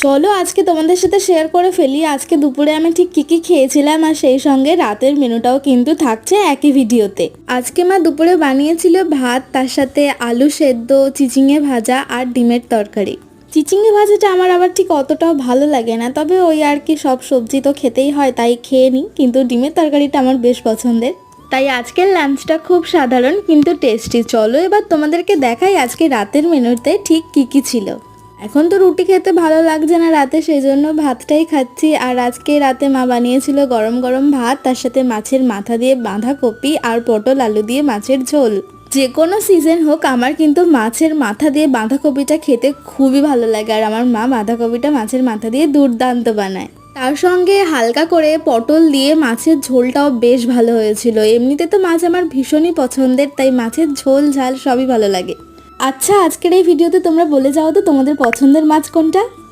চলো আজকে তোমাদের সাথে শেয়ার করে ফেলি আজকে দুপুরে আমি ঠিক কী কী খেয়েছিলাম, আর সেই সঙ্গে রাতের মেনুটাও কিন্তু থাকছে একই ভিডিওতে। আজকে মা দুপুরে বানিয়েছিল ভাত, তার সাথে আলু সেদ্ধ, চিচিঙে ভাজা আর ডিমের তরকারি। চিচিঙে ভাজাটা আমার আবার ঠিক অতটাও ভালো লাগে না, তবে ওই আর কি, সব সবজি তো খেতেই হয় তাই খেয়ে নিই, কিন্তু ডিমের তরকারিটা আমার বেশ পছন্দের। তাই আজকের লাঞ্চটা খুব সাধারণ কিন্তু টেস্টি। চলো এবার তোমাদেরকে দেখাই আজকে রাতের মেনুতে ঠিক কী কী ছিল। এখন তো রুটি খেতে ভালো লাগছে না রাতে, সেই জন্য ভাতটাই খাচ্ছি। আর আজকে রাতে মা বানিয়েছিল গরম গরম ভাত, তার সাথে মাছের মাথা দিয়ে বাঁধাকপি আর পটল আলু দিয়ে মাছের ঝোল। যে কোনো সিজন হোক আমার কিন্তু মাছের মাথা দিয়ে বাঁধাকপিটা খেতে খুবই ভালো লাগে, আর আমার মা বাঁধাকপিটা মাছের মাথা দিয়ে দুর্দান্ত বানায়। তার সঙ্গে হালকা করে পটল দিয়ে মাছের ঝোলটাও বেশ ভালো হয়েছিল। এমনিতে তো মাছ আমার ভীষণই পছন্দের, তাই মাছের ঝোল ঝাল সবই ভালো লাগে। আচ্ছা, আজকের এই ভিডিওতে তোমরা বলে যাও তো তোমাদের পছন্দের মাছ কোনটা।